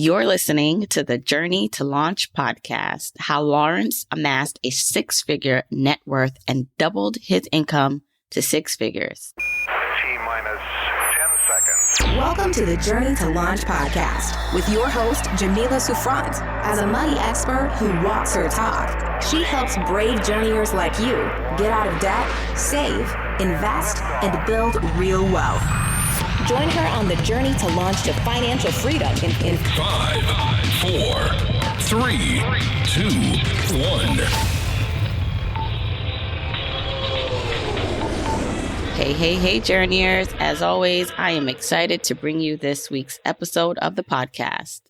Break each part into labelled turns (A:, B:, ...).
A: You're listening to the Journey to Launch podcast, how Lawrence amassed a six-figure net worth and doubled his income to six figures.
B: T-minus 10 seconds.
C: Welcome to the Journey to Launch podcast with your host, Jamila Souffrant. As a money expert who walks her talk, she helps brave journeyers like you get out of debt, save, invest, and build real wealth. Join her on the journey to launch to financial freedom in
D: 5, 4, 3, 2, 1.
A: Hey, journeyers. As always, I am excited to bring you this week's episode of the podcast.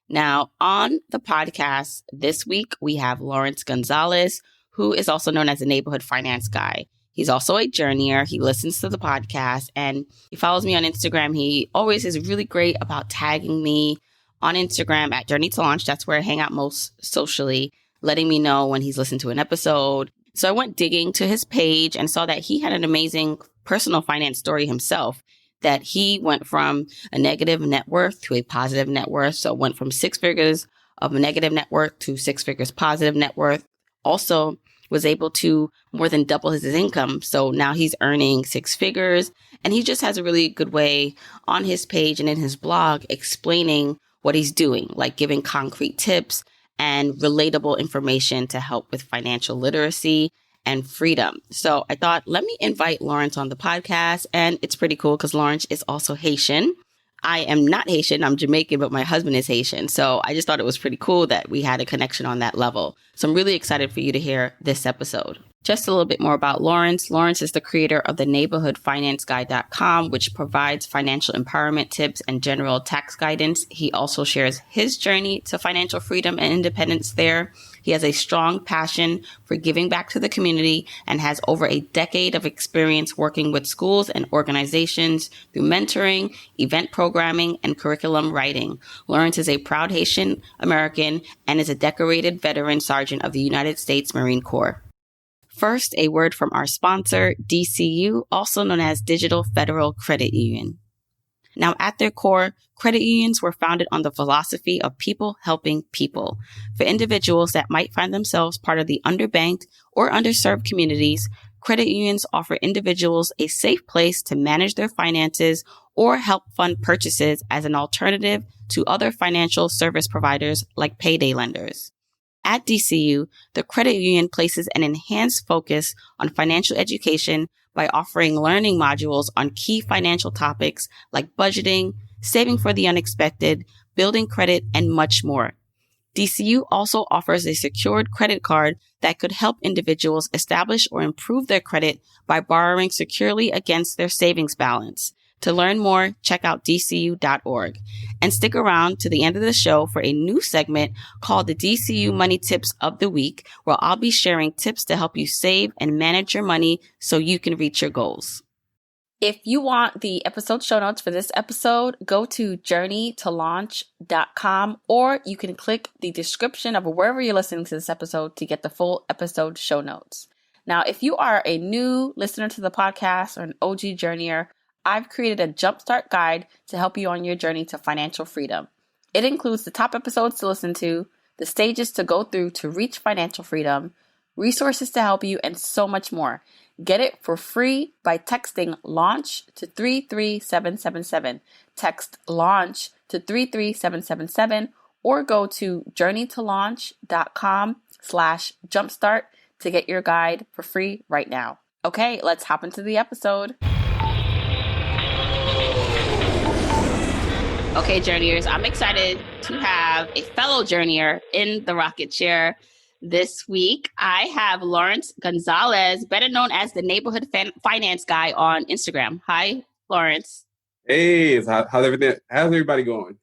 A: Now, on the podcast this week, we have Lawrence Gonzalez, who is also known as the Neighborhood Finance Guy. He's also a journeyer. He listens to the podcast and he follows me on Instagram. He always is really great about tagging me on Instagram at Journey to Launch. That's where I hang out most socially, letting me know when he's listened to an episode. So I went digging to his page and saw that he had an amazing personal finance story himself, that he went from a negative net worth to a positive net worth. So went from six figures of a negative net worth to six figures positive net worth. Also was able to more than double his income. So now he's earning six figures, and he just has a really good way on his page and in his blog explaining what he's doing, like giving concrete tips and relatable information to help with financial literacy and freedom. So I thought, let me invite Lawrence on the podcast. And it's pretty cool because Lawrence is also Haitian. I am not Haitian, I'm Jamaican, but my husband is Haitian. So I just thought it was pretty cool that we had a connection on that level. So I'm really excited for you to hear this episode. Just a little bit more about Lawrence. Lawrence is the creator of the neighborhoodfinanceguy.com, which provides financial empowerment tips and general tax guidance. He also shares his journey to financial freedom and independence there. He has a strong passion for giving back to the community and has over a decade of experience working with schools and organizations through mentoring, event programming, and curriculum writing. Lawrence is a proud Haitian-American and is a decorated veteran sergeant of the United States Marine Corps. First, a word from our sponsor, DCU, also known as Digital Federal Credit Union. Now, at their core, credit unions were founded on the philosophy of people helping people. For individuals that might find themselves part of the underbanked or underserved communities, credit unions offer individuals a safe place to manage their finances or help fund purchases as an alternative to other financial service providers like payday lenders. At DCU, the credit union places an enhanced focus on financial education by offering learning modules on key financial topics like budgeting, saving for the unexpected, building credit, and much more. DCU also offers a secured credit card that could help individuals establish or improve their credit by borrowing securely against their savings balance. To learn more, check out dcu.org. And stick around to the end of the show for a new segment called the DCU Money Tips of the Week, where I'll be sharing tips to help you save and manage your money so you can reach your goals. If you want the episode show notes for this episode, go to journeytolaunch.com, or you can click the description of wherever you're listening to this episode to get the full episode show notes. Now, if you are a new listener to the podcast or an OG journeyer, I've created a jumpstart guide to help you on your journey to financial freedom. It includes the top episodes to listen to, the stages to go through to reach financial freedom, resources to help you, and so much more. Get it for free by texting LAUNCH to 33777. Text LAUNCH to 33777 or go to journeytolaunch.com/jumpstart to get your guide for free right now. Okay, let's hop into the episode. Okay, journeyers, I'm excited to have a fellow journeyer in the rocket chair this week. I have Lawrence Gonzalez, better known as the Neighborhood Finance Guy on Instagram. Hi, Lawrence.
E: Hey, how's everybody going?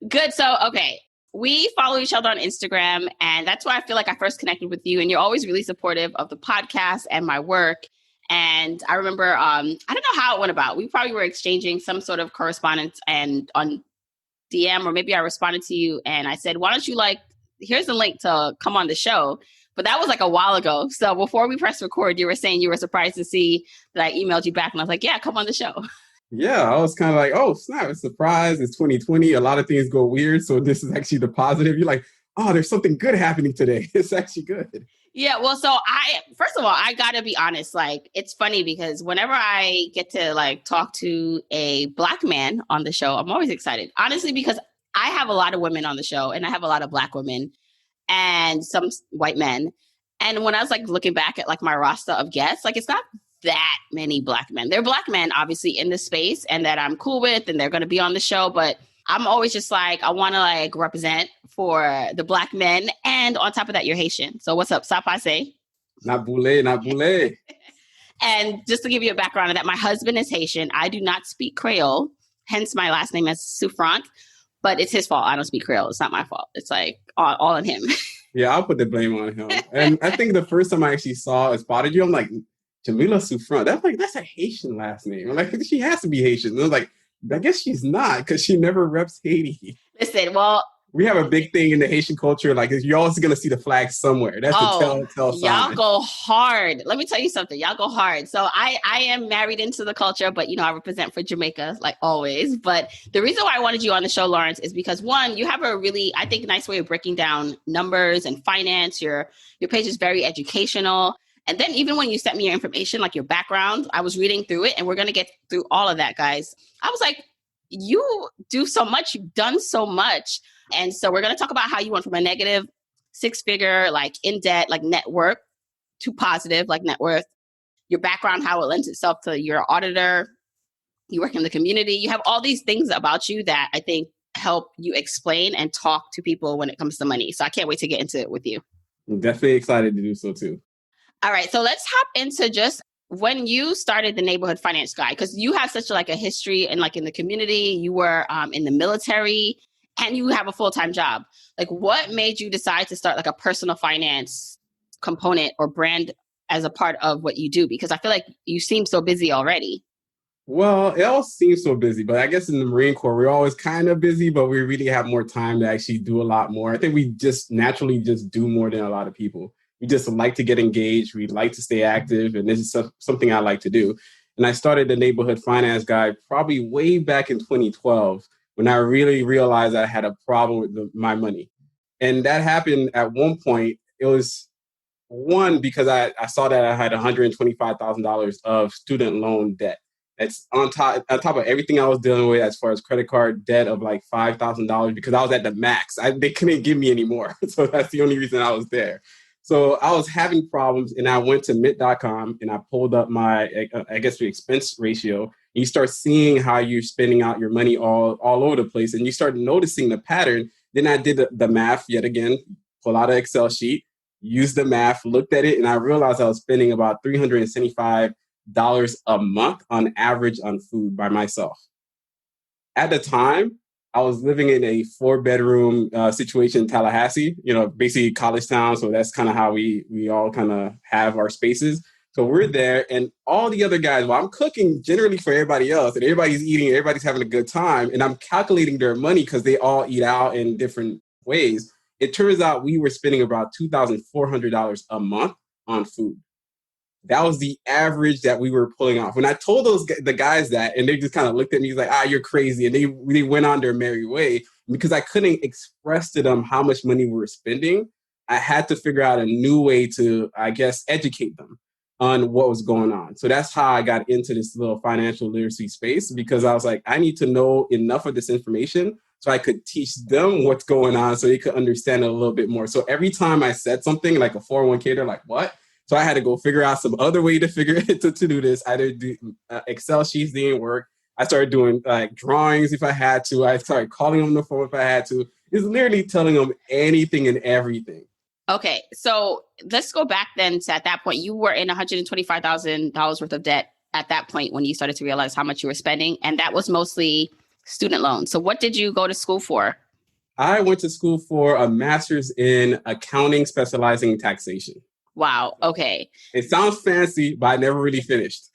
A: Good. So, okay, we follow each other on Instagram, and that's why I feel like I first connected with you, and you're always really supportive of the podcast and my work. And I remember, I don't know how it went about. We probably were exchanging some sort of correspondence and on DM, or maybe I responded to you and I said, why don't you here's the link to come on the show. But that was like a while ago. So before we press record, you were saying you were surprised to see that I emailed you back. And I was like, yeah, come on the show.
E: Yeah, I was kind of like, oh, snap, it's a surprise. It's 2020. A lot of things go weird. So this is actually the positive. You're like, oh, there's something good happening today. It's actually good.
A: Yeah, well, so first of all, I gotta be honest. Like, it's funny because whenever I get to like talk to a Black man on the show, I'm always excited. Honestly, because I have a lot of women on the show and I have a lot of Black women and some white men. And when I was like looking back at like my roster of guests, like it's not that many Black men. There are Black men obviously in this space and that I'm cool with and they're going to be on the show, but I'm always just like, I want to like represent for the Black men. And on top of that, you're Haitian. So what's up? Sapa say?
E: Not boule, not boule.
A: And just to give you a background of that, my husband is Haitian. I do not speak Creole, hence my last name is Souffrant, but it's his fault. I don't speak Creole. It's not my fault. It's like all on him.
E: Yeah, I'll put the blame on him. And I think the first time I actually spotted you, I'm like, Jamila Souffrant. That's a Haitian last name. I'm like, she has to be Haitian. And I was like, I guess she's not because she never reps Haiti.
A: Listen, well,
E: we have a big thing in the Haitian culture. Like, you're always going to see the flag somewhere. That's the tell sign.
A: Y'all go hard. Let me tell you something. Y'all go hard. So I am married into the culture, but, you know, I represent for Jamaica, like always. But the reason why I wanted you on the show, Lawrence, is because, one, you have a really, I think, nice way of breaking down numbers and finance. Your page is very educational. And then even when you sent me your information, like your background, I was reading through it, and we're going to get through all of that, guys. I was like, you do so much. You've done so much. And so we're going to talk about how you went from a negative six-figure, like in debt, like net worth, to positive, like net worth, your background, how it lends itself to your auditor, you work in the community. You have all these things about you that I think help you explain and talk to people when it comes to money. So I can't wait to get into it with you.
E: I'm definitely excited to do so too.
A: All right. So let's hop into just when you started the Neighborhood Finance Guy, because you have such like a history and like in the community, you were in the military, and you have a full-time job. Like, what made you decide to start like a personal finance component or brand as a part of what you do? Because I feel like you seem so busy already.
E: Well, it all seems so busy, but I guess in the Marine Corps, we're always kind of busy, but we really have more time to actually do a lot more. I think we just naturally just do more than a lot of people. We just like to get engaged. We like to stay active. And this is something I like to do. And I started the Neighborhood Finance Guy probably way back in 2012. When I really realized I had a problem with my money. And that happened at one point. It was one, because I saw that I had $125,000 of student loan debt. It's on top of everything I was dealing with as far as credit card debt of like $5,000 because I was at the max. They couldn't give me any more. So that's the only reason I was there. So I was having problems, and I went to Mint.com and I pulled up my, I guess, the expense ratio. You start seeing how you're spending out your money all over the place, and you start noticing the pattern. Then I did the math yet again, pull out an Excel sheet, used the math, looked at it, and I realized I was spending about $375 a month on average on food by myself. At the time, I was living in a 4-bedroom situation in Tallahassee, basically college town. So that's kind of how we all kind of have our spaces. So we're there, and all the other guys, well, I'm cooking generally for everybody else, and everybody's eating, everybody's having a good time, and I'm calculating their money because they all eat out in different ways. It turns out we were spending about $2,400 a month on food. That was the average that we were pulling off. When I told the guys that, and they just kind of looked at me like, you're crazy. And they went on their merry way. Because I couldn't express to them how much money we were spending, I had to figure out a new way to, I guess, educate them on what was going on. So that's how I got into this little financial literacy space, because I was like, I need to know enough of this information so I could teach them what's going on so they could understand it a little bit more. So every time I said something like a 401k, they're like, what? So I had to go figure out some other way to figure it to do this. Either do Excel sheets didn't work. I started doing like drawings if I had to. I started calling them on the phone if I had to. It's literally telling them anything and everything.
A: Okay, so let's go back then to at that point. You were in $125,000 worth of debt at that point when you started to realize how much you were spending. And that was mostly student loans. So what did you go to school for?
E: I went to school for a master's in accounting, specializing in taxation.
A: Wow. Okay.
E: It sounds fancy, but I never really finished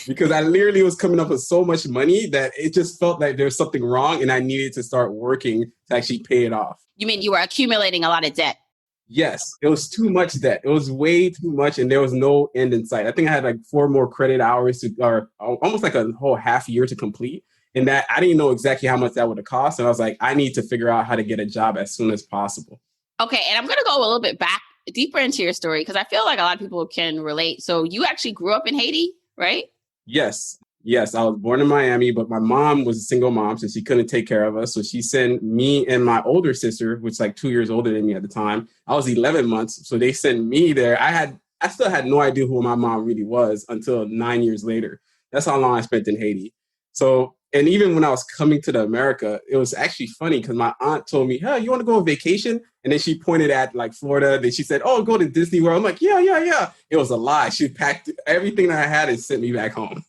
E: because I literally was coming up with so much money that it just felt like there was something wrong and I needed to start working to actually pay it off.
A: You mean you were accumulating a lot of debt?
E: Yes, it was too much debt. It was way too much, and there was no end in sight. I think I had like 4 more credit hours or almost like a whole half year to complete. And that I didn't know exactly how much that would have cost. And I was like, I need to figure out how to get a job as soon as possible.
A: Okay, and I'm going to go a little bit back deeper into your story because I feel like a lot of people can relate. So you actually grew up in Haiti, right?
E: Yes. Yes, I was born in Miami, but my mom was a single mom, so she couldn't take care of us. So she sent me and my older sister, which is like 2 years older than me at the time. I was 11 months, so they sent me there. I still had no idea who my mom really was until 9 years later. That's how long I spent in Haiti. So, and even when I was coming to America, it was actually funny because my aunt told me, "Hey, you want to go on vacation?" And then she pointed at like Florida. Then she said, "Oh, go to Disney World." I'm like, "Yeah, yeah, yeah." It was a lie. She packed everything that I had and sent me back home.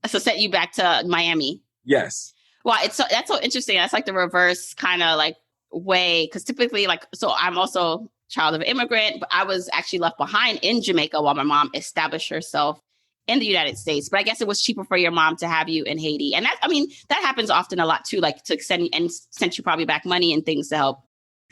A: So sent you back to Miami.
E: Yes.
A: Well, that's so interesting. That's like the reverse kind of like way, because typically, like, so I'm also child of an immigrant, but I was actually left behind in Jamaica while my mom established herself in the United States. But I guess it was cheaper for your mom to have you in Haiti, and that happens often a lot too. Like to send you probably back money and things to help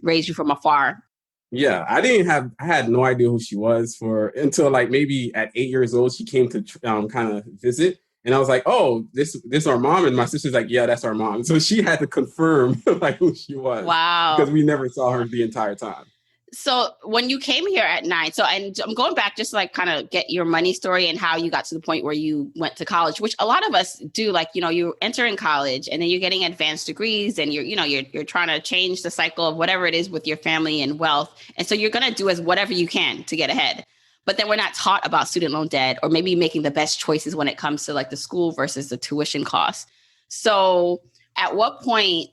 A: raise you from afar.
E: Yeah, I had no idea who she was until like maybe at 8 years old, she came to kind of visit. And I was like, "Oh, this is our mom." And my sister's like, "Yeah, that's our mom." So she had to confirm like who she was.
A: Wow.
E: Because we never saw her the entire time.
A: So when you came here at 9, and I'm going back just to like kind of get your money story and how you got to the point where you went to college, which a lot of us do. Like, you enter in college and then you're getting advanced degrees and you're trying to change the cycle of whatever it is with your family and wealth. And so you're going to do as whatever you can to get ahead. But then we're not taught about student loan debt or maybe making the best choices when it comes to like the school versus the tuition costs. So at what point,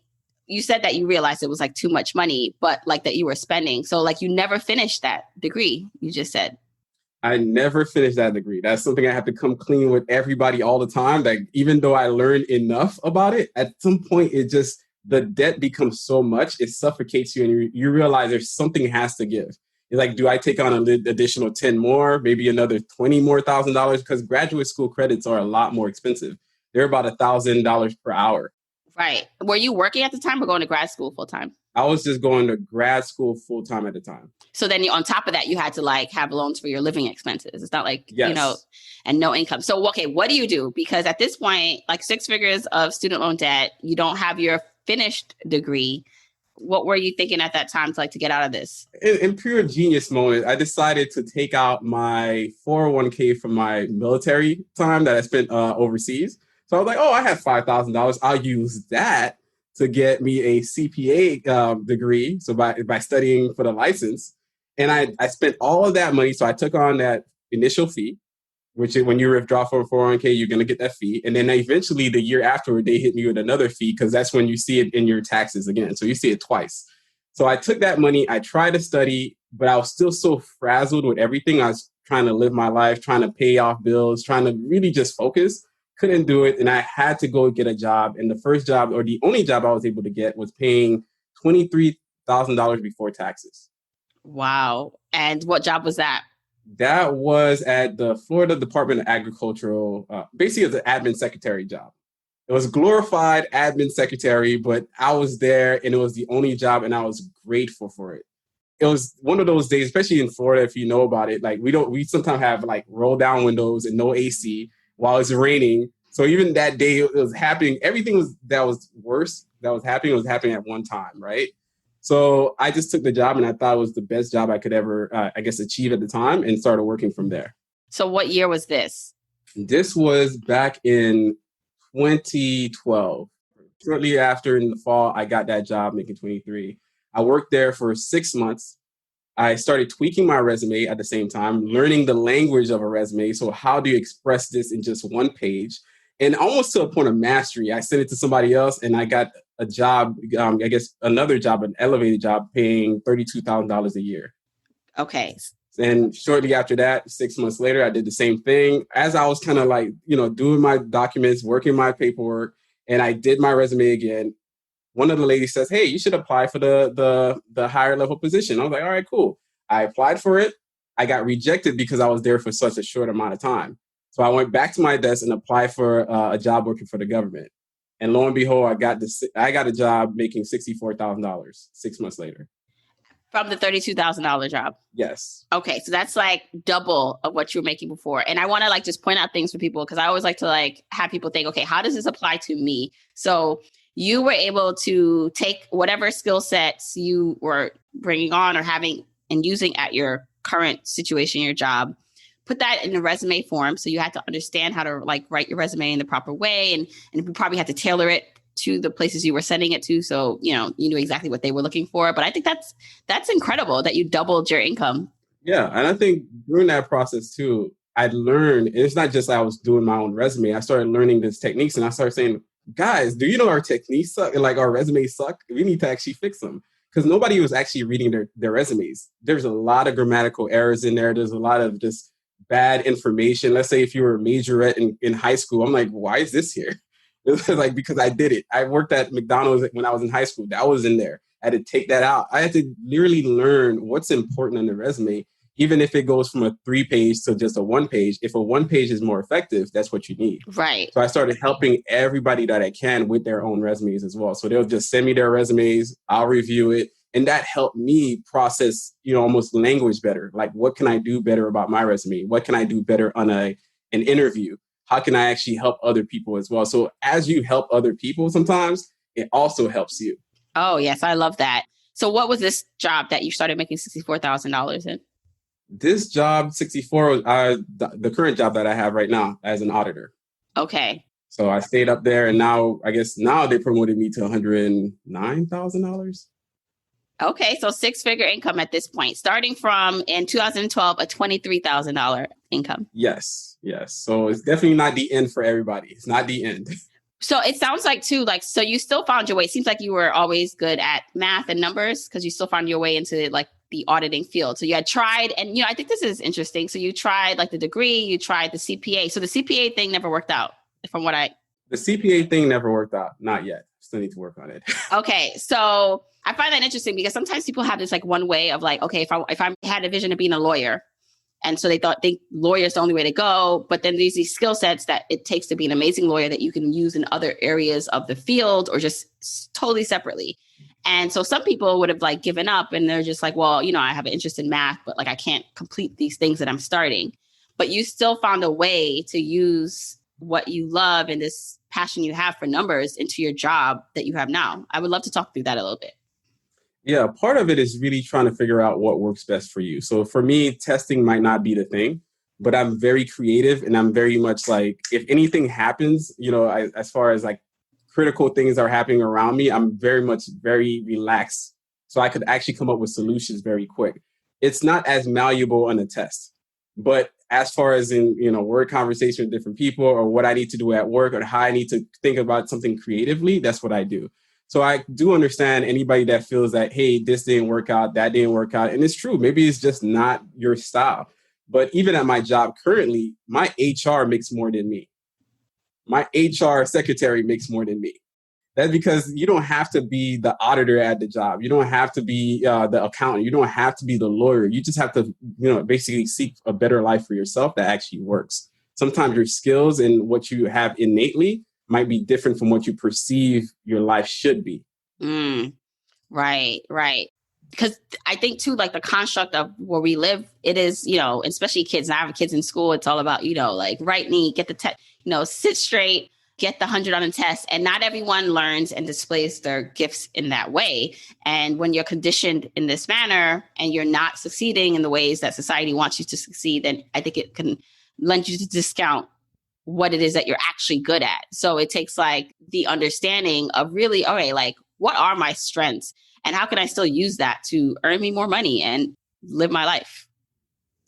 A: you said that you realized it was like too much money, but like that you were spending. So like you never finished that degree, you just said.
E: I never finished that degree. That's something I have to come clean with everybody all the time. Like, even though I learned enough about it, at some point the debt becomes so much, it suffocates you and you realize there's something has to give. It's like, do I take on an additional 10 more, maybe another 20 more $1,000? Because graduate school credits are a lot more expensive. They're about $1,000 per hour.
A: Right. Were you working at the time or going to grad school full time?
E: I was just going to grad school full time at the time.
A: So then on top of that, you had to like have loans for your living expenses. It's not like,
E: yes.
A: And no income. So, okay, what do you do? Because at this point, like 6 figures of student loan debt, you don't have your finished degree. What were you thinking at that time to get out of this?
E: In pure genius moment, I decided to take out my 401k from my military time that I spent overseas. So I was like, "Oh, I have $5,000. I'll use that to get me a CPA degree." So by studying for the license, and I spent all of that money. So I took on that initial fee, which is when you withdraw from 401k, you're going to get that fee. And then eventually the year afterward, they hit me with another fee because that's when you see it in your taxes again. So you see it twice. So I took that money, I tried to study, but I was still so frazzled with everything. I was trying to live my life, trying to pay off bills, trying to really just focus. Couldn't do it. And I had to go get a job. And the first job, or the only job I was able to get, was paying $23,000 before taxes.
A: Wow. And what job was that?
E: That was at the Florida Department of Agricultural, basically as an admin secretary job. It was glorified admin secretary, but I was there and it was the only job and I was grateful for it. It was one of those days, especially in Florida, if you know about it, like we sometimes have like roll down windows and no AC while it's raining. So even that day it was happening. Everything that was happening at one time, right? So I just took the job and I thought it was the best job I could ever, achieve at the time, and started working from there.
A: So what year was this?
E: This was back in 2012. Shortly after, in the fall, I got that job making 23. I worked there for 6 months. I started tweaking my resume at the same time, learning the language of a resume. So how do you express this in just one page? And almost to a point of mastery, I sent it to somebody else and I got a job, another job, an elevated job, paying $32,000 a year.
A: Okay.
E: And shortly after that, 6 months later, I did the same thing. As I was kind of doing my documents, working my paperwork, and I did my resume again, one of the ladies says, "Hey, you should apply for the higher level position." I was like, "All right, cool." I applied for it. I got rejected because I was there for such a short amount of time. So I went back to my desk and applied for a job working for the government. And lo and behold, I got a job making $64,000 6 months later.
A: From the $32,000 job.
E: Yes.
A: Okay. So that's like double of what you were making before. And I want to like just point out things for people because I always like to like have people think, okay, how does this apply to me? So you were able to take whatever skill sets you were bringing on or having and using at your current situation, your job, put that in a resume form. So you had to understand how to like write your resume in the proper way. And you probably had to tailor it to the places you were sending it to. So, you knew exactly what they were looking for. But I think that's incredible that you doubled your income.
E: Yeah. And I think during that process too, I learned, and it's not just I was doing my own resume. I started learning these techniques and I started saying, guys, do you know our techniques suck? Like our resumes suck? We need to actually fix them. Because nobody was actually reading their resumes. There's a lot of grammatical errors in there. There's a lot of just bad information. Let's say if you were a majorette in high school, I'm like, why is this here? It's like, because I did it. I worked at McDonald's when I was in high school. That was in there. I had to take that out. I had to literally learn what's important on the resume, even if it goes from a 3-page to just a 1-page. If a 1-page is more effective, that's what you need.
A: Right.
E: So I started helping everybody that I can with their own resumes as well. So they'll just send me their resumes. I'll review it. And that helped me process, almost language better. Like, what can I do better about my resume? What can I do better on an interview? How can I actually help other people as well? So as you help other people, sometimes it also helps you.
A: Oh, yes. I love that. So what was this job that you started making $64,000 in?
E: This job, 64, the current job that I have right now as an auditor.
A: Okay.
E: So I stayed up there and now they promoted me to $109,000.
A: Okay. So 6-figure income at this point, starting from in 2012, a $23,000 income.
E: Yes. So it's definitely not the end for everybody. It's not the end.
A: So it sounds like too, so you still found your way. It seems like you were always good at math and numbers because you still found your way into like the auditing field. So you had tried, and I think this is interesting. So you tried like the degree, you tried the CPA. So the CPA thing never worked out from what
E: The CPA thing never worked out. Not yet. Still need to work on it.
A: Okay. So I find that interesting because sometimes people have this like one way of like, okay, if I had a vision of being a lawyer, and so they think lawyer's the only way to go. But then there's these skill sets that it takes to be an amazing lawyer that you can use in other areas of the field or just totally separately. And so some people would have like given up and they're just like, well, I have an interest in math, but like I can't complete these things that I'm starting. But you still found a way to use what you love and this passion you have for numbers into your job that you have now. I would love to talk through that a little bit.
E: Yeah, part of it is really trying to figure out what works best for you. So for me, testing might not be the thing, but I'm very creative and I'm very much like, if anything happens, as far as like critical things are happening around me, I'm very relaxed. So I could actually come up with solutions very quick. It's not as malleable on a test, but as far as in, word conversation with different people or what I need to do at work or how I need to think about something creatively, that's what I do. So I do understand anybody that feels that, hey, this didn't work out, that didn't work out. And it's true. Maybe it's just not your style. But even at my job currently, my HR makes more than me. My HR secretary makes more than me. That's because you don't have to be the auditor at the job. You don't have to be the accountant. You don't have to be the lawyer. You just have to, basically seek a better life for yourself that actually works. Sometimes your skills and what you have innately might be different from what you perceive your life should be.
A: Right. Because I think too, like the construct of where we live, it is, especially kids. And I have kids in school. It's all about, like write neat, get the test, sit straight, get the 100 on the test. And not everyone learns and displays their gifts in that way. And when you're conditioned in this manner and you're not succeeding in the ways that society wants you to succeed, then I think it can lend you to discount what it is that you're actually good at. So it takes like the understanding of really, okay, like what are my strengths and how can I still use that to earn me more money and live my life?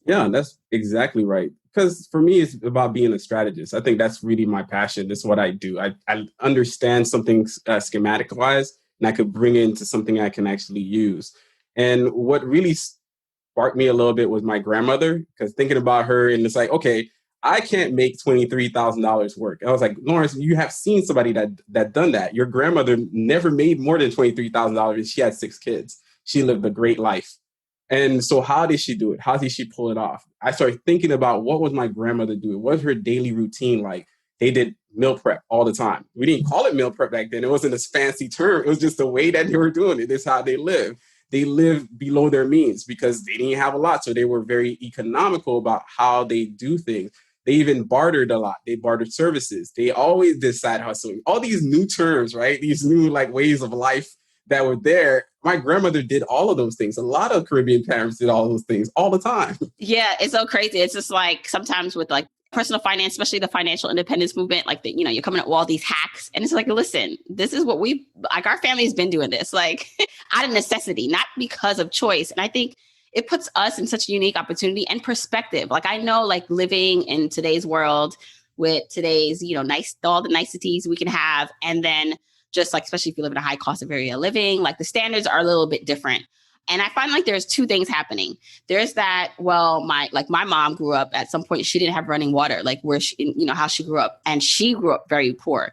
E: Yeah, that's exactly right. Because for me, it's about being a strategist. I think that's really my passion. That's what I do. I understand something schematic wise, and I could bring it into something I can actually use. And what really sparked me a little bit was my grandmother, because thinking about her and it's like, okay, I can't make $23,000 work. I was like, Lawrence, you have seen somebody that done that. Your grandmother never made more than $23,000 and she had 6 kids. She lived a great life. And so how did she do it? How did she pull it off? I started thinking about what was my grandmother doing? What was her daily routine like? They did meal prep all the time. We didn't call it meal prep back then. It wasn't a fancy term. It was just the way that they were doing it. It's how they live. they lived below their means because they didn't have a lot. So they were very economical about how they do things. They even bartered a lot. They bartered services. They always did side hustling. All these new terms, right? These new like ways of life that were there. My grandmother did all of those things. A lot of Caribbean parents did all those things all the time.
A: Yeah, it's so crazy. It's just like sometimes with like personal finance, especially the financial independence movement, like you're coming up with all these hacks. And it's like, listen, this is what our family has been doing this, like out of necessity, not because of choice. And I think it puts us in such a unique opportunity and perspective. Like I know like living in today's world with today's, all the niceties we can have. And then just like, especially if you live in a high cost of area of living, like the standards are a little bit different. And I find like there's two things happening. There's that, well, my mom grew up at some point, she didn't have running water, like where she, how she grew up, and she grew up very poor.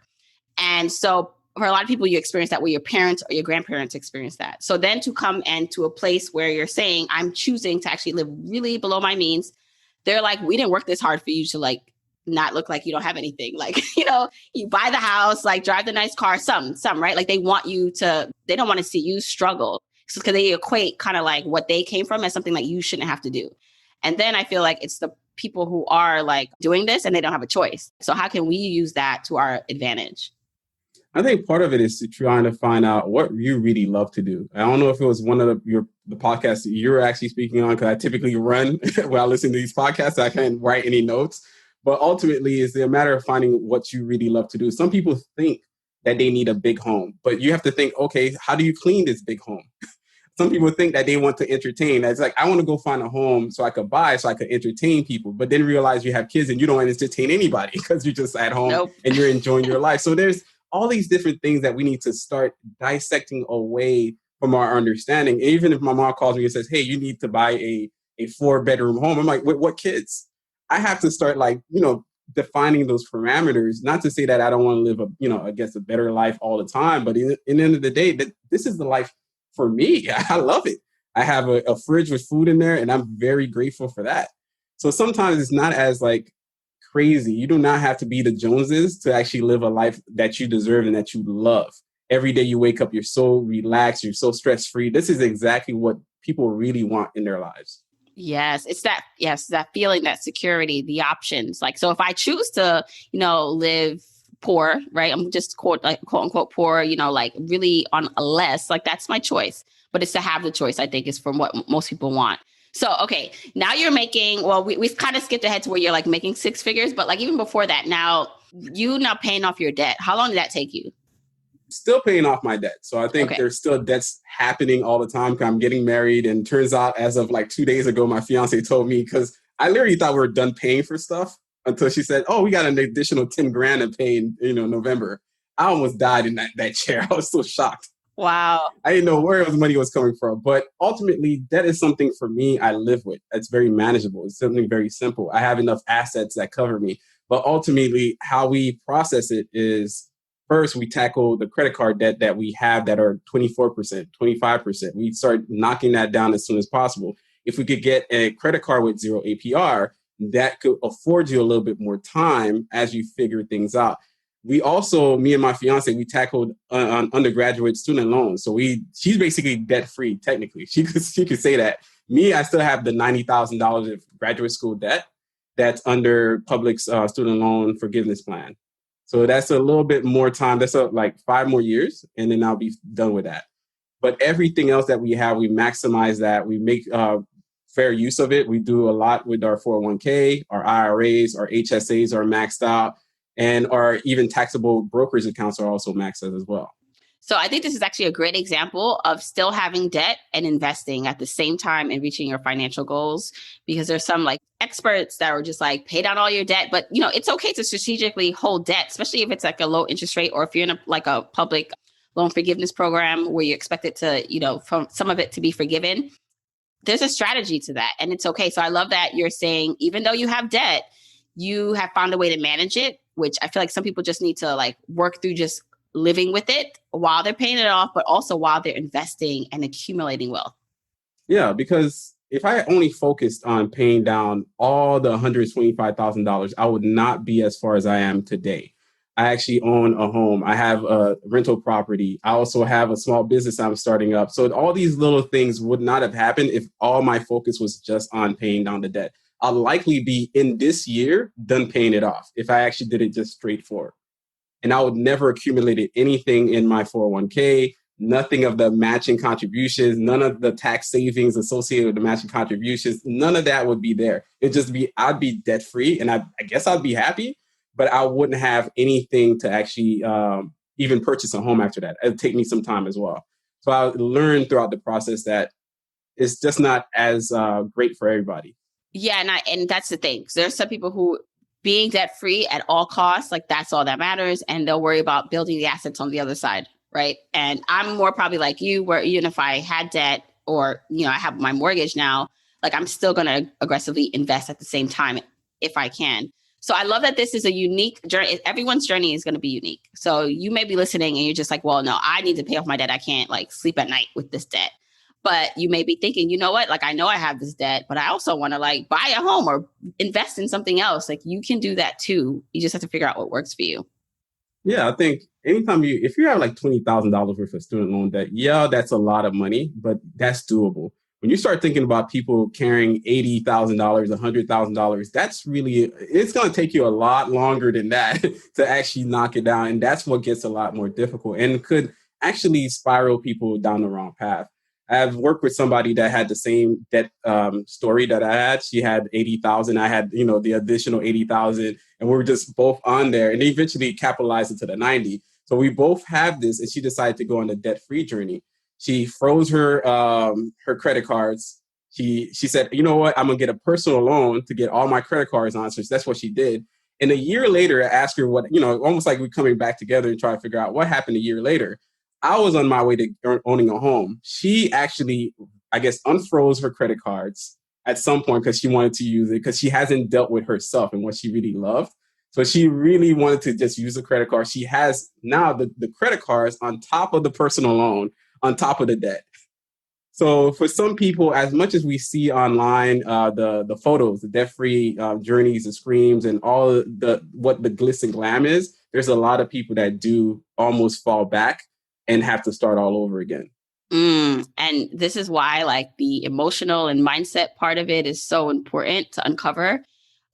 A: And so for a lot of people, you experience that where your parents or your grandparents experience that. So then to come and to a place where you're saying, I'm choosing to actually live really below my means. They're like, we didn't work this hard for you to like not look like you don't have anything. Like, you buy the house, like drive the nice car, some, right? Like they don't want to see you struggle. Because they equate kind of like what they came from as something that you shouldn't have to do. And then I feel like it's the people who are like doing this and they don't have a choice. So how can we use that to our advantage?
E: I think part of it is trying to find out what you really love to do. I don't know if it was one of the podcasts that you're actually speaking on, because I typically run while listening to these podcasts. So I can't write any notes. But ultimately, it's a matter of finding what you really love to do. Some people think that they need a big home, but you have to think, okay, how do you clean this big home? Some people think that they want to entertain. It's like, I want to go find a home so I could entertain people, but then realize you have kids and you don't entertain anybody because you're just at home and you're enjoying your life. So there's all these different things that we need to start dissecting away from our understanding. And even if my mom calls me and says, hey, you need to buy a 4-bedroom home, I'm like, what kids? I have to start defining those parameters, not to say that I don't want to live a better life all the time, but in the end of the day, this is the life for me. I love it. I have a fridge with food in there, and I'm very grateful for that. So sometimes it's not as like crazy. You do not have to be the Joneses to actually live a life that you deserve and that you love. Every day you wake up, you're so relaxed, you're so stress-free. This is exactly what people really want in their lives.
A: Yes, it's that feeling, that security, the options. Like, so if I choose to, live poor, right? I'm just quote unquote poor, like really on a less, like that's my choice. But it's to have the choice, I think, is from what most people want. So, okay, now you're making, well, we've kind of skipped ahead to where you're like making 6 figures, but like even before that, now paying off your debt. How long did that take you?
E: Still paying off my debt. So I think there's still debts happening all the time. I'm getting married, and turns out as of like 2 days ago, my fiance told me, because I literally thought we were done paying for stuff until she said, oh, we got an additional 10 grand to pay in November. I almost died in that chair. I was so shocked.
A: Wow.
E: I didn't know where the money was coming from. But ultimately, that is something for me I live with. It's very manageable. It's something very simple. I have enough assets that cover me. But ultimately, how we process it is, first, we tackle the credit card debt that we have that are 24%, 25%. We start knocking that down as soon as possible. If we could get a credit card with 0 APR, that could afford you a little bit more time as you figure things out. We also, me and my fiance, we tackled undergraduate student loans. So she's basically debt free, technically. She could say that. Me, I still have the $90,000 of graduate school debt that's under public student loan forgiveness plan. So that's a little bit more time. That's like 5 more years, and then I'll be done with that. But everything else that we have, we maximize that. We make fair use of it. We do a lot with our 401k, our IRAs, our HSAs are maxed out, and our even taxable brokerage accounts are also maxed out as well.
A: So I think this is actually a great example of still having debt and investing at the same time and reaching your financial goals, because there's some like experts that are just like, pay down all your debt. But, it's okay to strategically hold debt, especially if it's like a low interest rate, or if you're in a public loan forgiveness program where you expect it to, from some of it to be forgiven. There's a strategy to that, and it's okay. So I love that you're saying, even though you have debt, you have found a way to manage it, which I feel like some people just need to like work through just living with it while they're paying it off, but also while they're investing and accumulating wealth.
E: Yeah, because if I only focused on paying down all the $125,000, I would not be as far as I am today. I actually own a home. I have a rental property. I also have a small business I'm starting up. So all these little things would not have happened if all my focus was just on paying down the debt. I'll likely be in this year done paying it off if I actually did it just straightforward. And I would never accumulated anything in my 401k, nothing of the matching contributions, none of the tax savings associated with the matching contributions, none of that would be there. It'd just be, I'd be debt free and I guess I'd be happy, but I wouldn't have anything to actually even purchase a home after that. It'd take me some time as well. So I learned throughout the process that it's just not as great for everybody.
A: Yeah, and that's the thing. So there's some people who being debt free at all costs, like that's all that matters, and they'll worry about building the assets on the other side, right? And I'm more probably like you, where even if I had debt or I have my mortgage now, like I'm still going to aggressively invest at the same time if I can. So I love that this is a unique journey. Everyone's journey is going to be unique. So you may be listening and you're just like, well, no, I need to pay off my debt. I can't like sleep at night with this debt. But you may be thinking, you know what? Like, I know I have this debt, but I also want to like buy a home or invest in something else. Like you can do that too. You just have to figure out what works for you.
E: Yeah, I think anytime if you have like $20,000 worth of student loan debt, yeah, that's a lot of money, but that's doable. When you start thinking about people carrying $80,000, $100,000, that's really, it's going to take you a lot longer than that to actually knock it down. And that's what gets a lot more difficult and could actually spiral people down the wrong path. I've worked with somebody that had the same debt story that I had. She had 80,000. I had, the additional 80,000, and we were just both on there, and they eventually capitalized into the 90. So we both have this, and she decided to go on a debt-free journey. She froze her credit cards. She said, you know what? I'm gonna get a personal loan to get all my credit cards on. So that's what she did. And a year later, I asked her what, almost like we're coming back together and trying to figure out what happened a year later. I was on my way to owning a home. She actually, I guess, unfroze her credit cards at some point because she wanted to use it because she hasn't dealt with herself and what she really loved. So she really wanted to just use a credit card. She has now the credit cards on top of the personal loan, on top of the debt. So for some people, as much as we see online, the photos, the debt-free journeys, the screams, and all what the glitz and glam is, there's a lot of people that do almost fall back and have to start all over again.
A: And this is why like the emotional and mindset part of it is so important to uncover.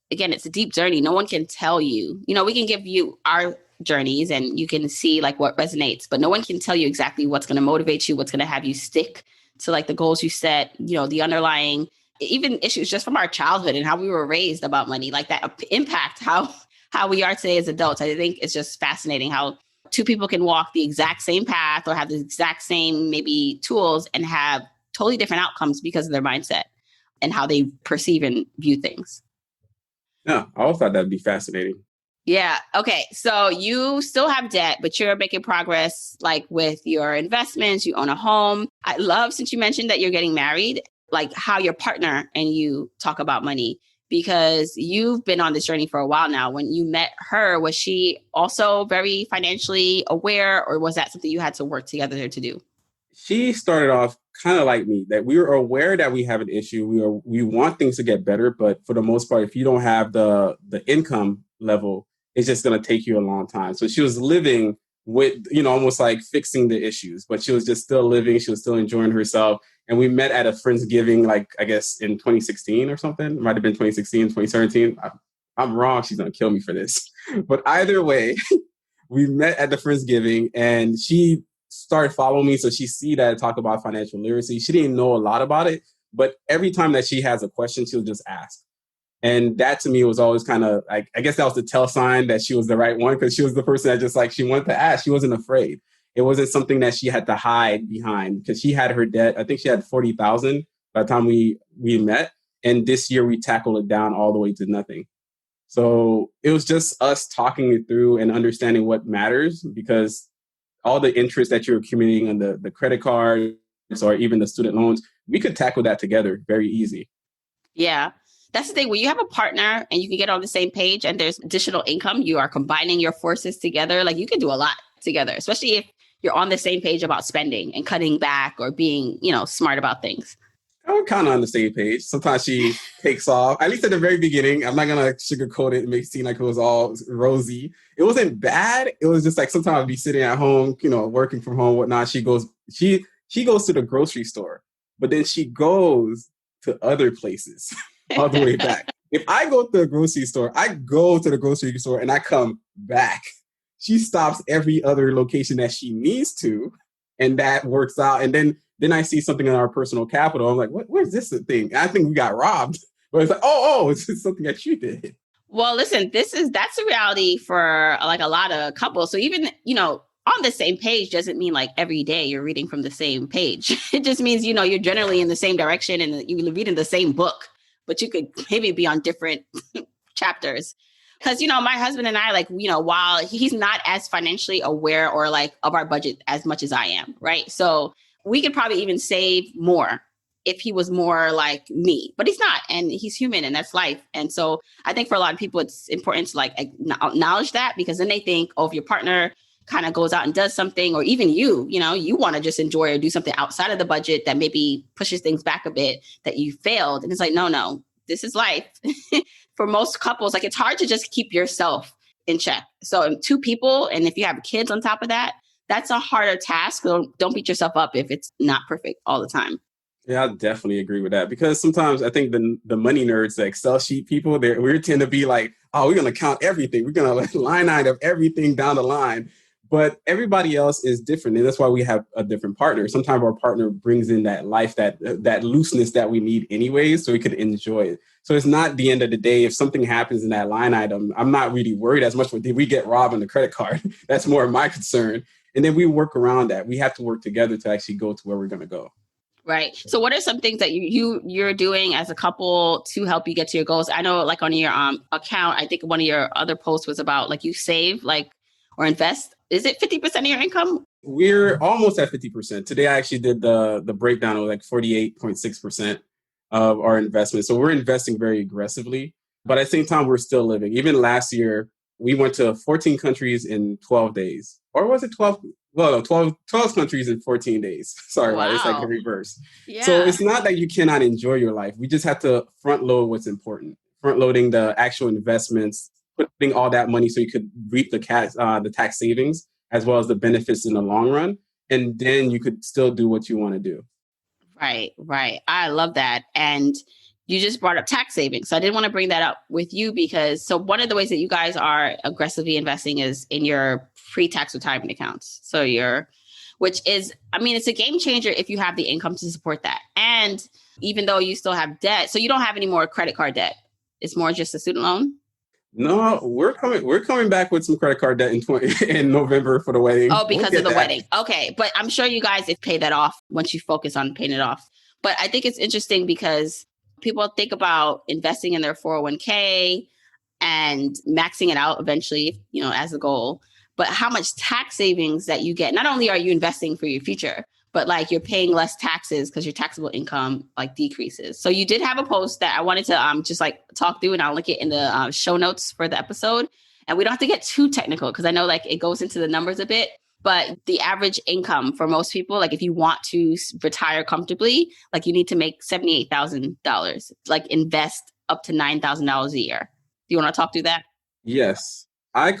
A: Again, it's a deep journey. No one can tell you, we can give you our journeys and you can see like what resonates, but no one can tell you exactly what's going to motivate you, what's going to have you stick to like the goals you set, the underlying even issues just from our childhood and how we were raised about money, like that impact how we are today as adults. I think it's just fascinating how two people can walk the exact same path or have the exact same maybe tools and have totally different outcomes because of their mindset and how they perceive and view things.
E: Yeah, I always thought that'd be fascinating.
A: Yeah. Okay. So you still have debt, but you're making progress like with your investments. You own a home. I love, since you mentioned that you're getting married, like how your partner and you talk about money, because you've been on this journey for a while now. When you met her, was she also very financially aware, or was that something you had to work together to do?
E: She started off kind of like me, that we were aware that we have an issue. We want things to get better, but for the most part, if you don't have the income level, it's just going to take you a long time. So she was living with, almost like fixing the issues, but she was just still living. She was still enjoying herself. And we met at a Friendsgiving, like, I guess in 2016 or something. It might have been 2016, 2017. I'm wrong. She's going to kill me for this. But either way, we met at the Friendsgiving and she started following me. So she see that I talk about financial literacy. She didn't know a lot about it, but every time that she has a question, she'll just ask. And that to me was always kind of like, I guess that was the tell sign that she was the right one, because she was the person that just like, she wanted to ask. She wasn't afraid. It wasn't something that she had to hide behind, because she had her debt. I think she had 40,000 by the time we met. And this year we tackled it down all the way to nothing. So it was just us talking it through and understanding what matters, because all the interest that you're accumulating on the credit cards or even the student loans, we could tackle that together very easy.
A: Yeah. That's the thing. When you have a partner and you can get on the same page and there's additional income, you are combining your forces together. Like you can do a lot together, especially if you're on the same page about spending and cutting back or being, smart about things.
E: we're kind of on the same page. Sometimes she takes off, at least at the very beginning. I'm not going to sugarcoat it and make it seem like it was all rosy. It wasn't bad. It was just like sometimes I'd be sitting at home, working from home, whatnot. She goes to the grocery store, but then she goes to other places all the way back. If I go to the grocery store, I go to the grocery store and I come back. She stops every other location that she needs to, and that works out. And then I see something in our personal capital. I'm like, where's this thing? I think we got robbed. But it's like, it's just something that you did.
A: Well, listen, that's a reality for like a lot of couples. So even, on the same page doesn't mean like every day you're reading from the same page. It just means, you're generally in the same direction and you're reading the same book, but you could maybe be on different chapters. Because, my husband and I, like, while he's not as financially aware or like of our budget as much as I am, right? So we could probably even save more if he was more like me, but he's not, and he's human, and that's life. And so I think for a lot of people, it's important to like acknowledge that, because then they think, if your partner kind of goes out and does something, or even you want to just enjoy or do something outside of the budget that maybe pushes things back a bit, that you failed. And it's like, no, this is life. For most couples, like, it's hard to just keep yourself in check. So 2 people, and if you have kids on top of that, that's a harder task. So don't beat yourself up if it's not perfect all the time.
E: Yeah, I definitely agree with that, because sometimes I think the money nerds, the Excel sheet people, we tend to be like, we're going to count everything. We're going to line item everything down the line. But everybody else is different. And that's why we have a different partner. Sometimes our partner brings in that life, that looseness that we need anyways, so we could enjoy it. So it's not the end of the day. If something happens in that line item, I'm not really worried as much. Did we get robbed on the credit card? That's more of my concern. And then we work around that. We have to work together to actually go to where we're going to go.
A: Right. So what are some things that you're doing as a couple to help you get to your goals? I know, like, on your account, I think one of your other posts was about like you save or invest. Is it 50% of your income?
E: We're almost at 50%. Today, I actually did the breakdown of like 48.6% of our investment. So we're investing very aggressively, but at the same time, we're still living. Even last year, we went to 14 countries in 12 days. Or was it 12? Well, no, 12 countries in 14 days. Sorry about it. It's like the reverse. Yeah. So it's not that you cannot enjoy your life. We just have to front load what's important. Front loading the actual investments, putting all that money so you could reap the tax savings as well as the benefits in the long run. And then you could still do what you want to do.
A: Right. I love that. And you just brought up tax savings. So I did want to bring that up with you, because one of the ways that you guys are aggressively investing is in your pre-tax retirement accounts. So which is, it's a game changer if you have the income to support that. And even though you still have debt, so you don't have any more credit card debt. It's more just a student loan.
E: No, we're coming back with some credit card debt in November for the wedding.
A: Oh, because of the wedding. Okay. But I'm sure you guys have paid that off once you focus on paying it off. But I think it's interesting because people think about investing in their 401k and maxing it out eventually, as a goal. But how much tax savings that you get, not only are you investing for your future, but like you're paying less taxes because your taxable income like decreases. So you did have a post that I wanted to just like talk through, and I'll link it in the show notes for the episode. And we don't have to get too technical because I know like it goes into the numbers a bit. But the average income for most people, like if you want to retire comfortably, like you need to make $78,000, like invest up to $9,000 a year. Do you want to talk through that?
E: Yes. I'm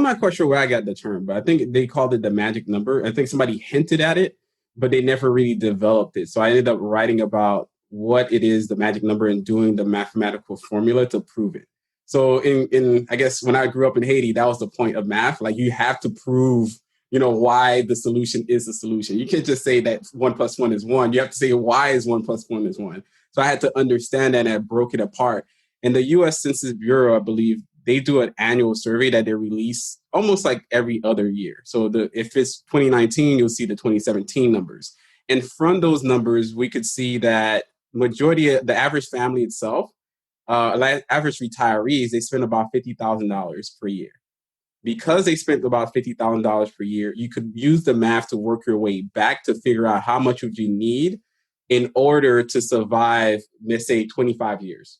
E: not quite sure where I got the term, but I think they called it the magic number. I think somebody hinted at it, but they never really developed it. So I ended up writing about what it is, the magic number, and doing the mathematical formula to prove it. So in I guess when I grew up in Haiti, that was the point of math. Like you have to prove, why the solution is the solution. You can't just say that 1 + 1 is 1. You have to say why is 1 + 1 is 1. So I had to understand that, and I broke it apart. And the U.S. Census Bureau, I believe, they do an annual survey that they release almost like every other year. So if it's 2019, you'll see the 2017 numbers. And from those numbers, we could see that majority of the average family itself, average retirees, they spend about $50,000 per year. Because they spent about $50,000 per year, you could use the math to work your way back to figure out how much would you need in order to survive, let's say, 25 years.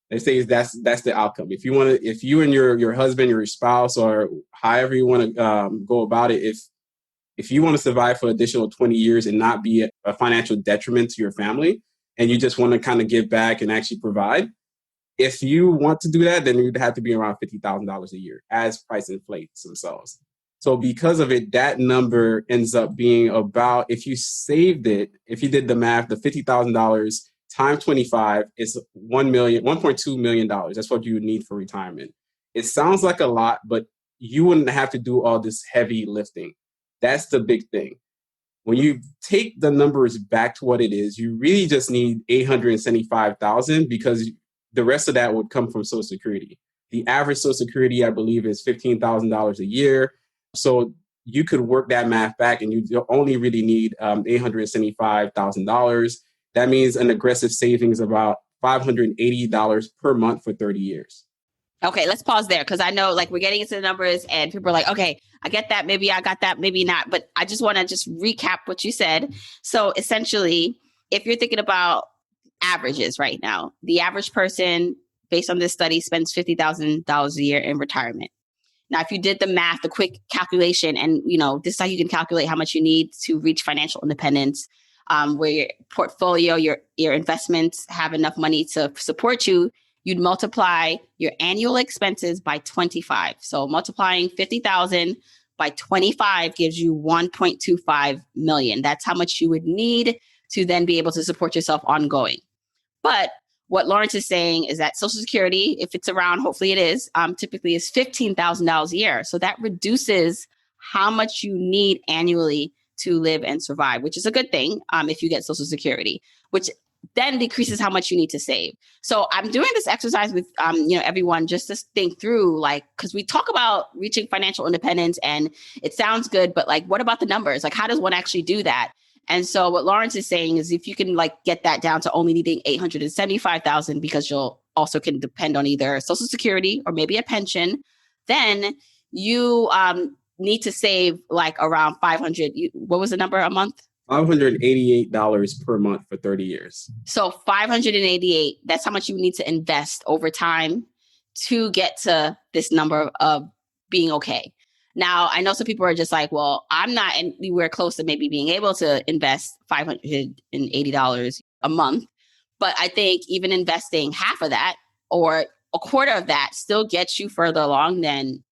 E: They say that's the outcome. If you and your husband, your spouse, or however you want to go about it, If you want to survive for additional 20 years and not be a financial detriment to your family, and you just want to kind of give back and actually provide, if you want to do that, then you'd have to be around $50,000 a year as price inflates themselves. So because of it, that number ends up being about, if you saved it, if you did the math, the $50,000 times 25 is $1.2 million. That's what you would need for retirement. It sounds like a lot, but you wouldn't have to do all this heavy lifting. That's the big thing. When you take the numbers back to what it is, you really just need $875,000 because the rest of that would come from Social Security. The average Social Security, I believe, is $15,000 a year. So you could work that math back and you only really need $875,000. That means an aggressive savings of about $580 per month for 30 years.
A: Okay, let's pause there because I know like we're getting into the numbers and people are like, okay, I get that. Maybe I got that, maybe not. But I just want to just recap what you said. So essentially, if you're thinking about averages right now, the average person, based on this study, spends $50,000 a year in retirement. Now, if you did the math, the quick calculation, and this is how you can calculate how much you need to reach financial independence, where your portfolio, your investments have enough money to support you, you'd multiply your annual expenses by 25. So multiplying 50,000 by 25 gives you 1.25 million. That's how much you would need to then be able to support yourself ongoing. But what Lawrence is saying is that Social Security, if it's around, hopefully it is, typically is $15,000 a year. So that reduces how much you need annually to live and survive, which is a good thing if you get Social Security, which then decreases how much you need to save. So I'm doing this exercise with everyone just to think through, like, because we talk about reaching financial independence and it sounds good, but like, what about the numbers? Like, how does one actually do that? And so what Lawrence is saying is if you can like get that down to only needing $875,000 because you'll also can depend on either Social Security or maybe a pension, then you need to save like around 500. What was the number a month?
E: $588 per month for 30 years.
A: So 588, that's how much you need to invest over time to get to this number of being okay. Now, I know some people are just like, well, I'm not anywhere close to maybe being able to invest $580 a month. But I think even investing half of that or a quarter of that still gets you further along than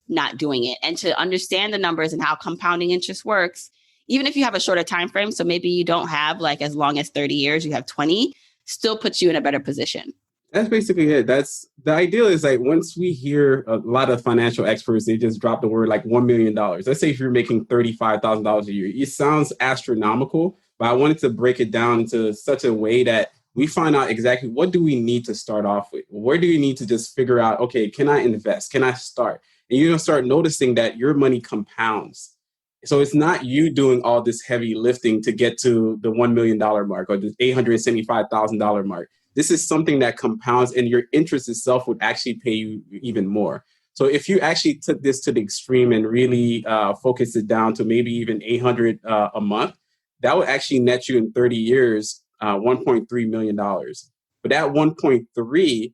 A: not doing it. And to understand the numbers and how compounding interest works, even if you have a shorter time frame, so maybe you don't have like as long as 30 years, you have 20, still puts you in a better position.
E: That's basically it. That's the ideal is like once we hear a lot of financial experts, they just drop the word like $1 million. Let's say if you're making $35,000 a year, it sounds astronomical, but I wanted to break it down into such a way that we find out exactly what do we need to start off with? Where do you need to just figure out, okay, can I invest? Can I start? And you're going to start noticing that your money compounds. So it's not you doing all this heavy lifting to get to the $1 million mark or the $875,000 mark. This is something that compounds and your interest itself would actually pay you even more. So if you actually took this to the extreme and really focused it down to maybe even $800 a month, that would actually net you in 30 years, $1.3 million. But that 1.3,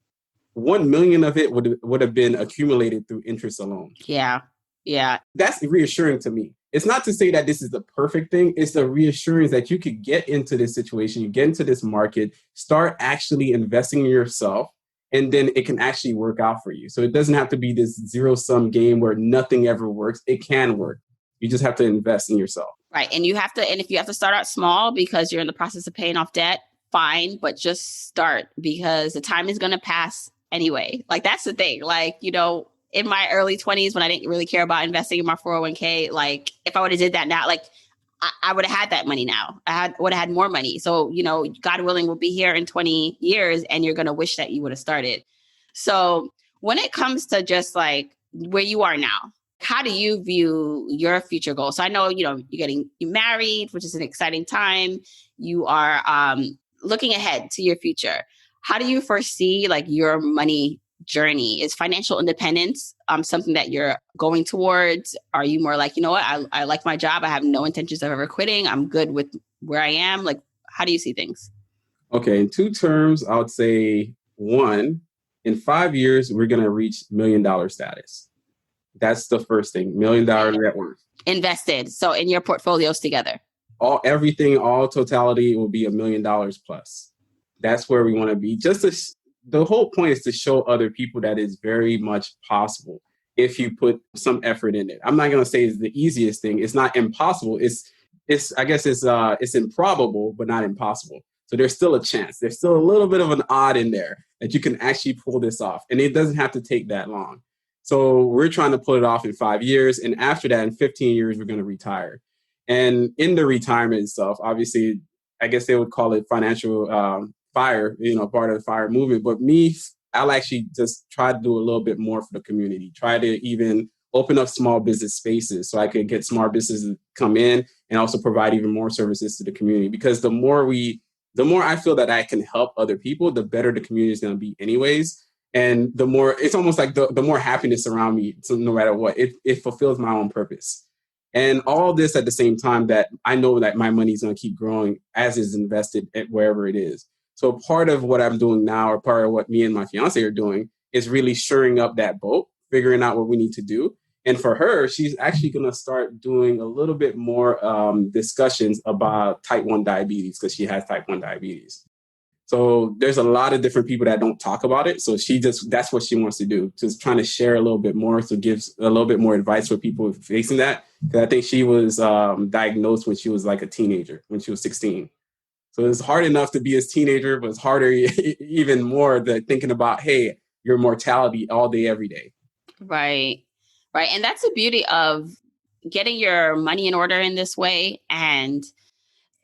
E: 1 million of it would have been accumulated through interest alone.
A: Yeah. Yeah.
E: That's reassuring to me. It's not to say that this is the perfect thing. It's the reassurance that you could get into this situation, you get into this market, start actually investing in yourself, and then it can actually work out for you. So it doesn't have to be this zero-sum game where nothing ever works. It can work. You just have to invest in yourself.
A: Right. And if you have to start out small because you're in the process of paying off debt, fine, but just start because the time is going to pass anyway. Like that's the thing. Like, in my early 20s when I didn't really care about investing in my 401k, like if I would have did that now, like I would have had that money now. Would have had more money. So, God willing, we'll be here in 20 years and you're going to wish that you would have started. So when it comes to just like where you are now, how do you view your future goals? So I know, you're getting married, which is an exciting time. You are looking ahead to your future. How do you foresee like your money journey? Is financial independence something that you're going towards? Are you more like, I like my job. I have no intentions of ever quitting. I'm good with where I am. Like, how do you see things?
E: Okay. In two terms, I would say one, in 5 years, we're going to reach $1 million status. That's the first thing. $1 million net worth.
A: Invested. So in your portfolios together.
E: All totality will be $1 million plus. That's where we want to be. The whole point is to show other people that it's very much possible if you put some effort in it. I'm not going to say it's the easiest thing. It's not impossible. It's improbable, but not impossible. So there's still a chance. There's still a little bit of an odd in there that you can actually pull this off. And it doesn't have to take that long. So we're trying to pull it off in 5 years. And after that, in 15 years, we're going to retire. And in the retirement itself, obviously, I guess they would call it financial fire, part of the fire movement. But me, I'll actually just try to do a little bit more for the community, try to even open up small business spaces so I could get small businesses to come in and also provide even more services to the community. Because the more I feel that I can help other people, the better the community is going to be anyways. And the more, it's almost like the more happiness around me, so no matter what, it fulfills my own purpose. And all this at the same time that I know that my money is going to keep growing as it's invested at wherever it is. So part of what I'm doing now, or part of what me and my fiance are doing, is really shoring up that boat, figuring out what we need to do. And for her, she's actually going to start doing a little bit more discussions about type 1 diabetes, because she has type 1 diabetes. So there's a lot of different people that don't talk about it. So that's what she wants to do, just trying to share a little bit more. So gives a little bit more advice for people facing that. Because I think she was diagnosed when she was like a teenager, when she was 16. So it's hard enough to be a teenager, but it's harder even more than thinking about, hey, your mortality all day, every day.
A: Right. Right. And that's the beauty of getting your money in order in this way. And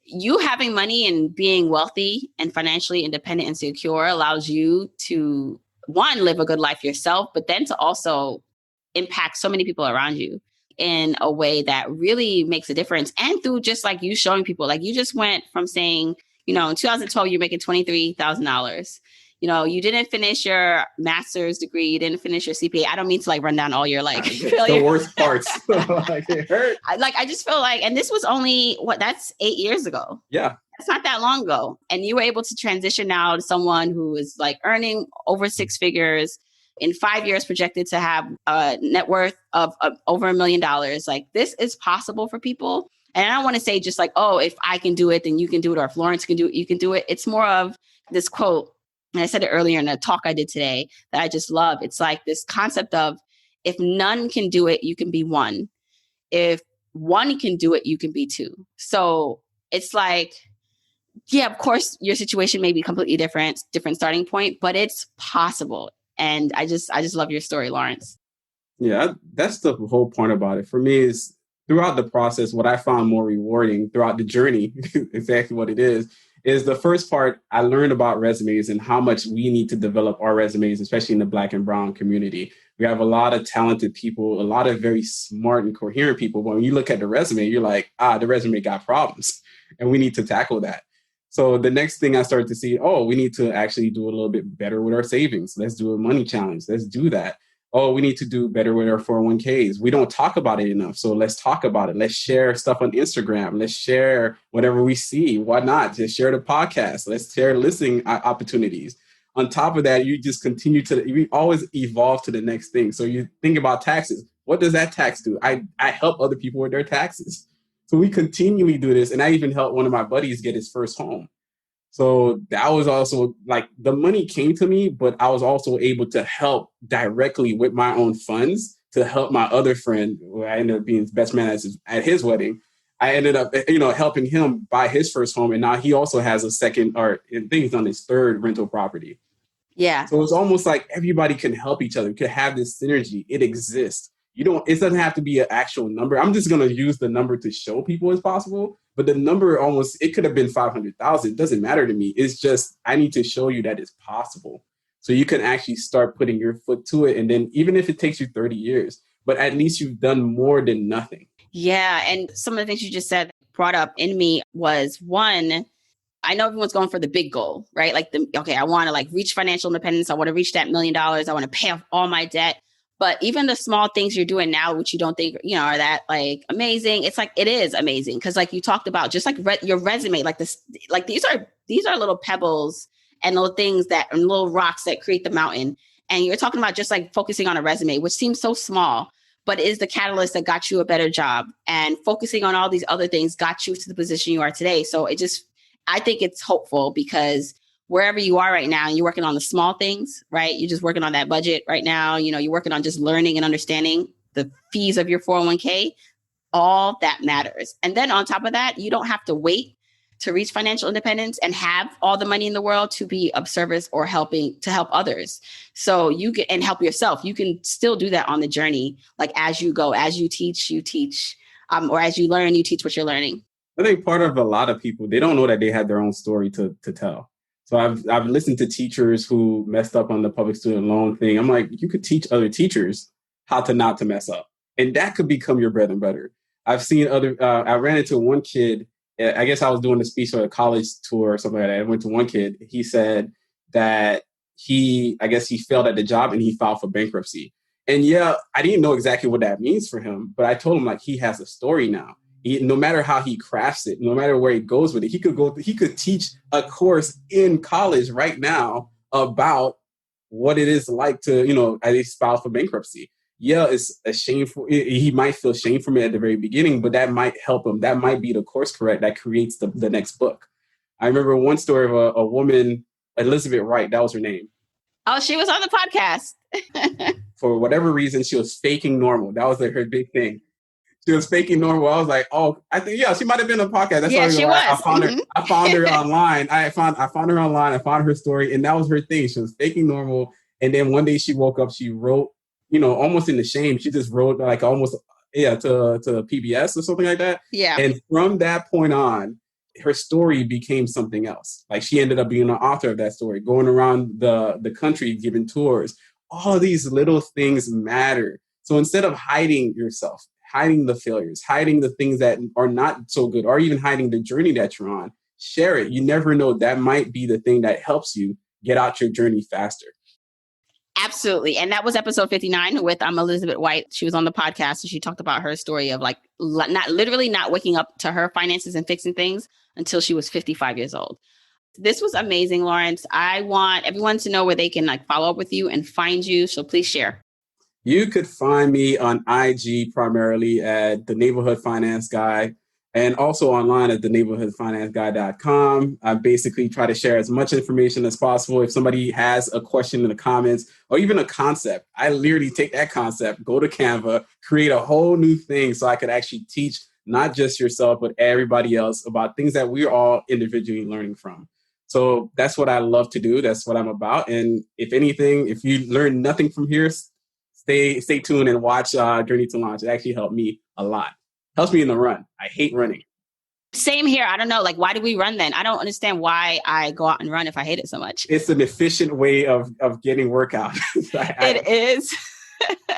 A: you having money and being wealthy and financially independent and secure allows you to, one, live a good life yourself, but then to also impact so many people around you in a way that really makes a difference. And through just like you showing people, like you just went from saying, in 2012, you're making $23,000. You didn't finish your master's degree. You didn't finish your CPA. I don't mean to like run down all your like
E: the worst parts. Like it hurt.
A: I just feel like, and this was only that's 8 years ago.
E: Yeah.
A: It's not that long ago. And you were able to transition now to someone who is like earning over 6 figures, in 5 years projected to have a net worth of over $1 million. Like this is possible for people. And I don't want to say just like, oh, if I can do it, then you can do it. Or if Lawrence can do it, you can do it. It's more of this quote. And I said it earlier in a talk I did today that I just love. It's like this concept of if none can do it, you can be one. If one can do it, you can be two. So it's like, yeah, of course, your situation may be completely different starting point, but it's possible. And I just love your story, Lawrence.
E: Yeah, that's the whole point about it. For me is throughout the process, what I found more rewarding throughout the journey, exactly what it is the first part. I learned about resumes and how much we need to develop our resumes, especially in the Black and Brown community. We have a lot of talented people, a lot of very smart and coherent people. But when you look at the resume, you're like, the resume got problems and we need to tackle that. So the next thing I started to see, we need to actually do a little bit better with our savings. Let's do a money challenge. Let's do that. We need to do better with our 401ks. We don't talk about it enough. So let's talk about it. Let's share stuff on Instagram. Let's share whatever we see. Why not? Just share the podcast. Let's share listening opportunities. On top of that, you just we always evolve to the next thing. So you think about taxes. What does that tax do? I help other people with their taxes. So we continually do this. And I even helped one of my buddies get his first home. So that was also like the money came to me, but I was also able to help directly with my own funds to help my other friend, who I ended up being best man at his wedding. I ended up, helping him buy his first home. And now he also has a second, or I think he's on his third rental property.
A: Yeah.
E: So it's almost like everybody can help each other, can have this synergy. It exists. It doesn't have to be an actual number. I'm just going to use the number to show people it's possible. But the number it could have been 500,000. It doesn't matter to me. It's just, I need to show you that it's possible. So you can actually start putting your foot to it. And then even if it takes you 30 years, but at least you've done more than nothing.
A: Yeah. And some of the things you just said brought up in me was one, I know everyone's going for the big goal, right? Like, I want to like reach financial independence. I want to reach that $1 million. I want to pay off all my debt. But even the small things you're doing now, which you don't think, are that like amazing. It's like, it is amazing. Cause like you talked about just like your resume, like this, like these are little pebbles and little things and little rocks that create the mountain. And you're talking about just like focusing on a resume, which seems so small, but it is the catalyst that got you a better job. And focusing on all these other things got you to the position you are today. So I think it's hopeful because wherever you are right now, you're working on the small things, right? You're just working on that budget right now. You're working on just learning and understanding the fees of your 401k. All that matters. And then on top of that, you don't have to wait to reach financial independence and have all the money in the world to be of service or helping to help others. So you can, and help yourself. You can still do that on the journey. Like as you go, as you teach, or as you learn, you teach what you're learning.
E: I think part of a lot of people, they don't know that they had their own story to tell. So I've listened to teachers who messed up on the public student loan thing. I'm like, you could teach other teachers how to not to mess up. And that could become your bread and butter. I've seen I ran into one kid. I guess I was doing a speech or a college tour or something like that. I went to one kid. He said that he failed at the job and he filed for bankruptcy. And yeah, I didn't know exactly what that means for him, but I told him like he has a story now. No matter how he crafts it, no matter where he goes with it, he could teach a course in college right now about what it is like to, at least file for bankruptcy. Yeah, it's a shameful. He might feel shame from it at the very beginning, but that might help him. That might be the course correct that creates the next book. I remember one story of a woman, Elizabeth Wright. That was her name.
A: Oh, she was on the podcast.
E: For whatever reason, she was faking normal. That was her big thing. She was faking normal. I was like, oh, I think, she might have been on a podcast. That's
A: she was.
E: I found her. I found her online. I found her online. I found her story, and that was her thing. She was faking normal, and then one day she woke up. She wrote, almost in the shame. She just wrote like almost, to PBS or something like that.
A: Yeah.
E: And from that point on, her story became something else. Like she ended up being an author of that story, going around the country, giving tours. All of these little things matter. So instead of hiding yourself, hiding the failures, hiding the things that are not so good, or even hiding the journey that you're on, share it. You never know. That might be the thing that helps you get out your journey faster.
A: Absolutely. And that was episode 59 with Elizabeth White. She was on the podcast and she talked about her story of like not waking up to her finances and fixing things until she was 55 years old. This was amazing, Lawrence. I want everyone to know where they can like follow up with you and find you. So please share.
E: You could find me on IG primarily at The Neighborhood Finance Guy, and also online at theneighborhoodfinanceguy.com. I basically try to share as much information as possible. If somebody has a question in the comments or even a concept, I literally take that concept, go to Canva, create a whole new thing so I could actually teach not just yourself, but everybody else about things that we're all individually learning from. So that's what I love to do. That's what I'm about. And if anything, if you learn nothing from here, stay tuned and watch Journey to Launch. It actually helped me a lot. Helps me in the run. I hate running.
A: Same here. I don't know. Like, why do we run then? I don't understand why I go out and run if I hate it so much.
E: It's an efficient way of getting workout.
A: It is.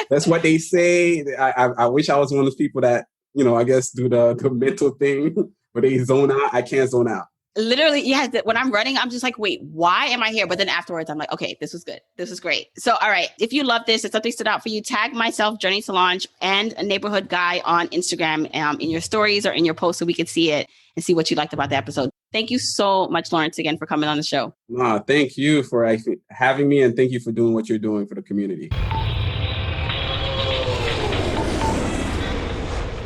E: That's what they say. I wish I was one of those people that, I guess do the mental thing where they zone out. I can't zone out.
A: Literally, yeah. When I'm running, I'm just like, wait, why am I here? But then afterwards, I'm like, okay, this was good. This was great. So, all right. If you love this, if something stood out for you, tag myself, Journey to Launch, and a Neighborhood Guy on Instagram in your stories or in your posts so we can see it and see what you liked about the episode. Thank you so much, Lawrence, again, for coming on the show.
E: Thank you for having me, and thank you for doing what you're doing for the community.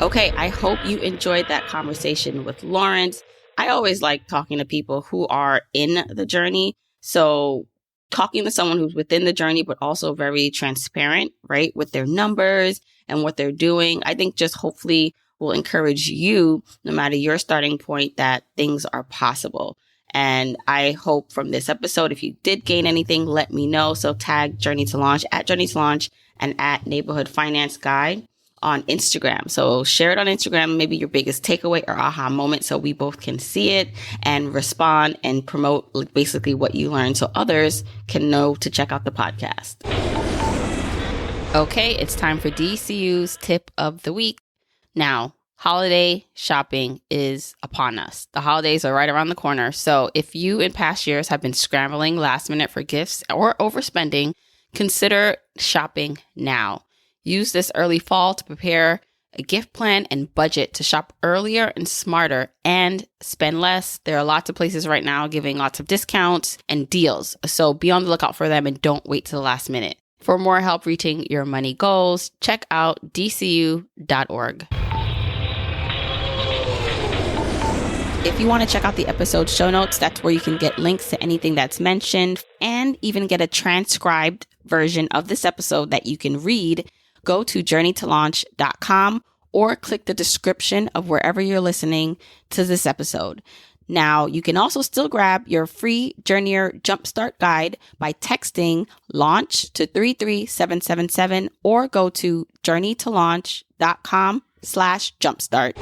A: Okay, I hope you enjoyed that conversation with Lawrence. I always like talking to people who are in the journey. So talking to someone who's within the journey, but also very transparent, right, with their numbers and what they're doing, I think just hopefully will encourage you, no matter your starting point, that things are possible. And I hope from this episode, if you did gain anything, let me know. So tag Journey to Launch at Journey to Launch and at Neighborhood Finance Guy on Instagram. So share it on Instagram, maybe your biggest takeaway or aha moment, so we both can see it and respond and promote basically what you learned so others can know to check out the podcast. Okay, it's time for DCU's tip of the week. Now, holiday shopping is upon us. The holidays are right around the corner. So if you in past years have been scrambling last minute for gifts or overspending, consider shopping now. Use this early fall to prepare a gift plan and budget to shop earlier and smarter and spend less. There are lots of places right now giving lots of discounts and deals. So be on the lookout for them and don't wait till the last minute. For more help reaching your money goals, check out dcu.org. If you want to check out the episode show notes, that's where you can get links to anything that's mentioned and even get a transcribed version of this episode that you can read. Go to journeytolaunch.com or click the description of wherever you're listening to this episode. Now, you can also still grab your free Journeyer Jumpstart Guide by texting LAUNCH to 33777 or go to journeytolaunch.com/jumpstart.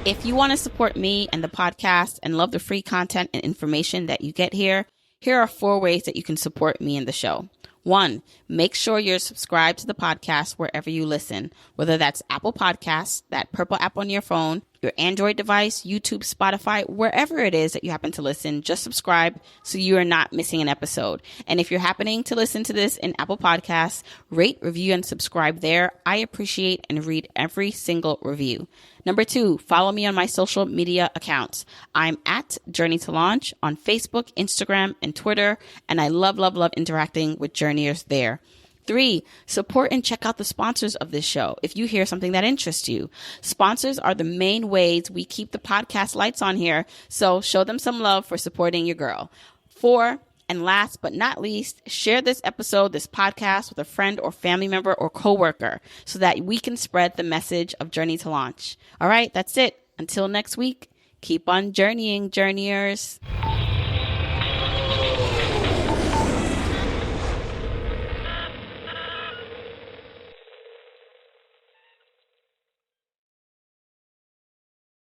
A: If you want to support me and the podcast and love the free content and information that you get here are 4 ways that you can support me and the show. 1, make sure you're subscribed to the podcast wherever you listen, whether that's Apple Podcasts, that purple app on your phone, your Android device, YouTube, Spotify, wherever it is that you happen to listen, just subscribe so you are not missing an episode. And if you're happening to listen to this in Apple Podcasts, rate, review, and subscribe there. I appreciate and read every single review. Number 2, follow me on my social media accounts. I'm at Journey to Launch on Facebook, Instagram, and Twitter, and I love interacting with journeyers there. 3, support and check out the sponsors of this show if you hear something that interests you. Sponsors are the main ways we keep the podcast lights on here, so show them some love for supporting your girl. 4, and last but not least, share this episode, this podcast with a friend or family member or coworker so that we can spread the message of Journey to Launch. All right, that's it. Until next week, keep on journeying, journeyers.